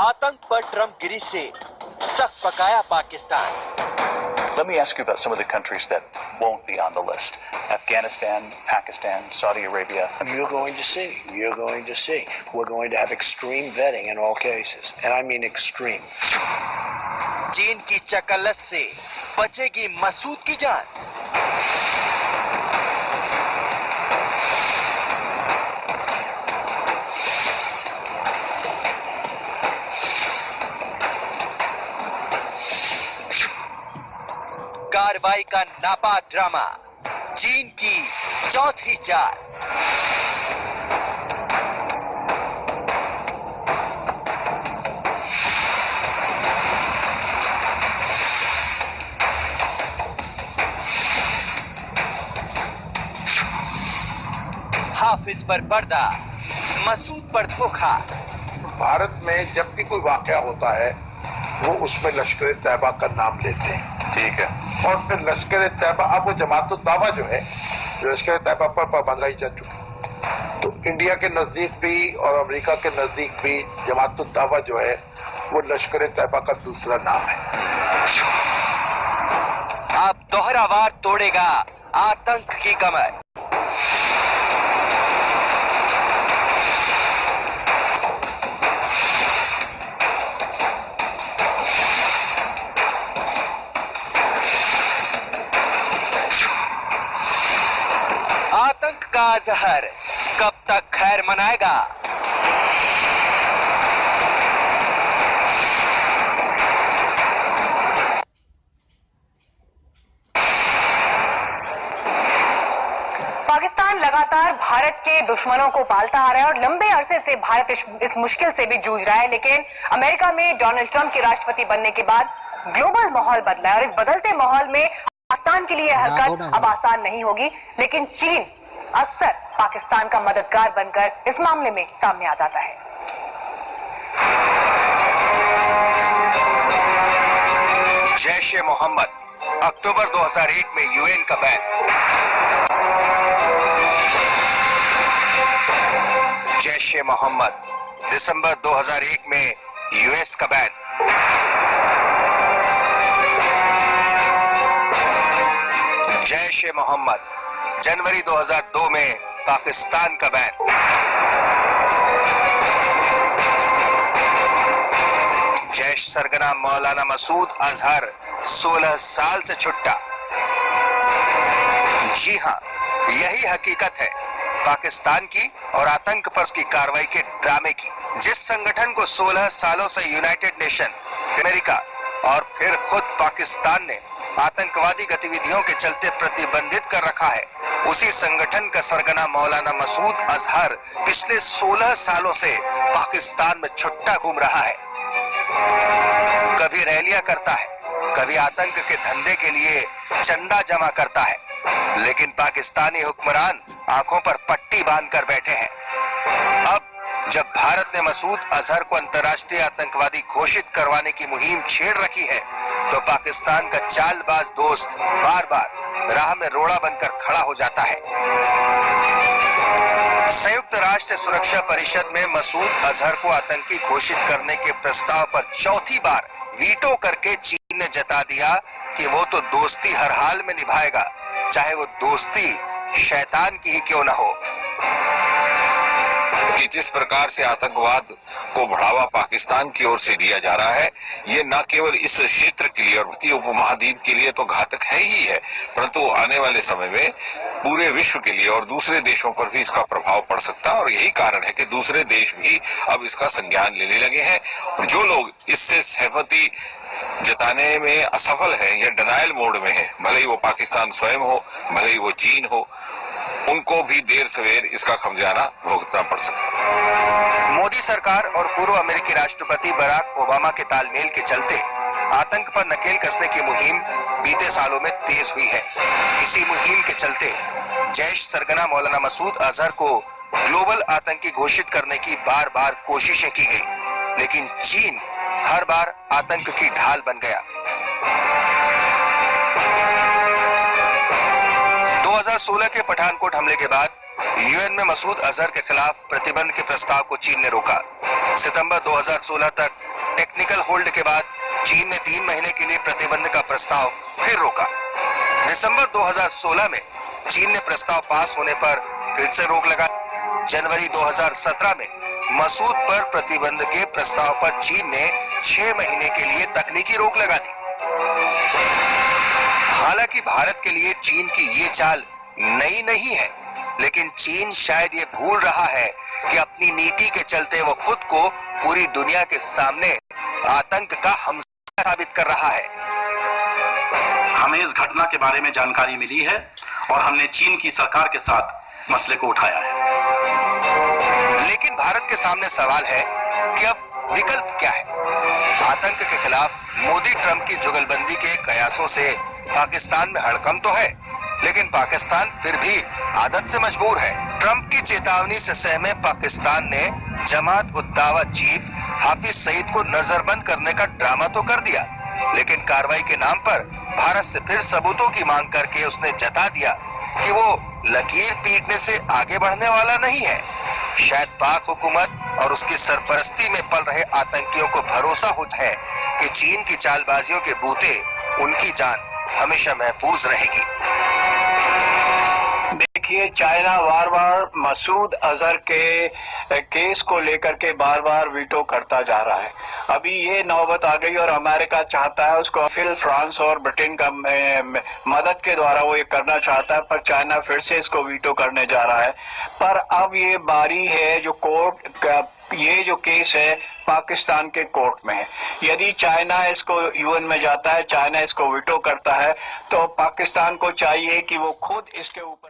आतंक पर ट्रंप गिरी से सख्त पकाया Pakistan. Let me ask you about some of the countries that won't be on the list. Afghanistan, Pakistan, Saudi Arabia. You're going to see. You're going to see. We're going to have extreme vetting in all cases. And I mean extreme. चीन की चकल्लत से बचेगी मसूद की जान। कार्रवाई का नापाक drama, चीन की चौथी चाल। हाफिज पर पर्दा, मसूद पर धोखा। भारत में जब भी कोई वाकया होता है वो उसमें लश्कर तैयबा का नाम लेते हैं। ठीक है। और फिर लश्कर तैयबा, अब वो जमात दावा जो है, लश्कर तैयबा पर पाबंदी जा चुकी, तो इंडिया के नजदीक भी और अमेरिका के नजदीक भी जमात दावा जो है वो लश्कर तैयबा का दूसरा नाम है। अब दोहरा वार तोड़ेगा आतंक की कमर। आतंक का जहर कब तक खैर मनाएगा? पाकिस्तान लगातार भारत के दुश्मनों को पालता आ रहा है और लंबे अरसे से भारत इस मुश्किल से भी जूझ रहा है। लेकिन अमेरिका में डोनाल्ड ट्रंप के राष्ट्रपति बनने के बाद ग्लोबल माहौल बदला है और इस बदलते माहौल में पाकिस्तान के लिए हरकत अब आसान नहीं होगी। लेकिन चीन अक्सर पाकिस्तान का मददगार बनकर इस मामले में सामने आ जाता है। जैश ए मोहम्मद अक्टूबर 2001 में यूएन का बैन। जैश ए मोहम्मद दिसंबर 2001 में यूएस का बैन। जैश ए मोहम्मद जनवरी 2002 में पाकिस्तान का बैन। जैश सरगना मौलाना मसूद अजहर 16 साल से छुट्टा। जी हां, यही हकीकत है पाकिस्तान की और आतंक पर उसकी कार्रवाई के ड्रामे की। जिस संगठन को 16 सालों से यूनाइटेड नेशन, अमेरिका और फिर खुद पाकिस्तान ने आतंकवादी गतिविधियों के चलते प्रतिबंधित कर रखा है, उसी संगठन का सरगना मौलाना मसूद अजहर पिछले 16 सालों से पाकिस्तान में छुट्टा घूम रहा है। कभी रैलियां करता है, कभी आतंक के धंधे के लिए चंदा जमा करता है, लेकिन पाकिस्तानी हुक्मरान आंखों पर पट्टी बांधकर बैठे हैं। अब जब भारत ने मसूद अजहर को अंतर्राष्ट्रीय आतंकवादी घोषित करवाने की मुहिम छेड़ रखी है, तो पाकिस्तान का चालबाज दोस्त बार बार राह में रोड़ा बनकर खड़ा हो जाता है। संयुक्त राष्ट्र सुरक्षा परिषद में मसूद अजहर को आतंकी घोषित करने के प्रस्ताव पर चौथी बार वीटो करके चीन ने जता दिया कि वो तो दोस्ती हर हाल में निभाएगा, चाहे वो दोस्ती शैतान की ही क्यों न हो। कि जिस प्रकार से आतंकवाद को बढ़ावा पाकिस्तान की ओर से दिया जा रहा है, ये न केवल इस क्षेत्र के लिए और भारतीय उपमहाद्वीप के लिए तो घातक है ही है, परंतु आने वाले समय में पूरे विश्व के लिए और दूसरे देशों पर भी इसका प्रभाव पड़ सकता है। और यही कारण है कि दूसरे देश भी अब इसका संज्ञान लेने लगे हैं। जो लोग इससे सहमति जताने में असफल है या डिनायल मोड में है, भले ही वो पाकिस्तान स्वयं हो, भले ही वो चीन हो, उनको भी देर सवेर इसका खमियाजा भुगतना पड़ सकता है। मोदी सरकार और पूर्व अमेरिकी राष्ट्रपति बराक ओबामा के तालमेल के चलते आतंक पर नकेल कसने की मुहिम बीते सालों में तेज हुई है। इसी मुहिम के चलते जैश सरगना मौलाना मसूद अजहर को ग्लोबल आतंकी घोषित करने की बार बार कोशिशें की गई, लेकिन चीन हर बार आतंक की ढाल बन गया। 2016 के पठानकोट हमले के बाद यूएन में मसूद अजहर के खिलाफ प्रतिबंध के प्रस्ताव को चीन ने रोका। सितंबर 2016 तक टेक्निकल होल्ड के बाद चीन ने 3 महीने के लिए प्रतिबंध का प्रस्ताव फिर रोका। दिसंबर 2016 में चीन ने प्रस्ताव पास होने पर फिर से रोक लगा। जनवरी 2017 में मसूद पर प्रतिबंध के प्रस्ताव पर चीन ने 6 महीने के लिए तकनीकी रोक लगा दी। हालांकि भारत के लिए चीन की ये चाल नई नहीं है, लेकिन चीन शायद ये भूल रहा है कि अपनी नीति के चलते वो खुद को पूरी दुनिया के सामने आतंक का हमजा साबित कर रहा है। हमें इस घटना के बारे में जानकारी मिली है और हमने चीन की सरकार के साथ मसले को उठाया है। लेकिन भारत के सामने सवाल है कि अब विकल्प क्या है? आतंक के खिलाफ मोदी ट्रंप की जुगलबंदी के कयासों से पाकिस्तान में हड़कंप तो है, लेकिन पाकिस्तान फिर भी आदत से मजबूर है। ट्रंप की चेतावनी से सहमे पाकिस्तान ने जमात उद दावा चीफ हाफिज सईद को नजरबंद करने का ड्रामा तो कर दिया, लेकिन कार्रवाई के नाम पर भारत से फिर सबूतों की मांग करके उसने जता दिया कि वो लकीर पीटने से आगे बढ़ने वाला नहीं है। शायद पाक हुकूमत और उसकी सरपरस्ती में पल रहे आतंकियों को भरोसा हो जाए कि चीन की चालबाजियों के बूते उनकी जान हमेशा महफूज रहेगी। देखिए, चाइना बार बार मसूद अजहर के केस को लेकर के बार बार वीटो करता जा रहा है। अभी ये नौबत आ गई और अमेरिका चाहता है उसको, फिर फ्रांस और ब्रिटेन का मदद के द्वारा वो ये करना चाहता है, पर चाइना फिर से इसको वीटो करने जा रहा है। पर अब ये बारी है जो कोर्ट का, ये जो केस है पाकिस्तान के कोर्ट में है। यदि चाइना इसको यूएन में जाता है, चाइना इसको वीटो करता है, तो पाकिस्तान को चाहिए कि वो खुद इसके ऊपर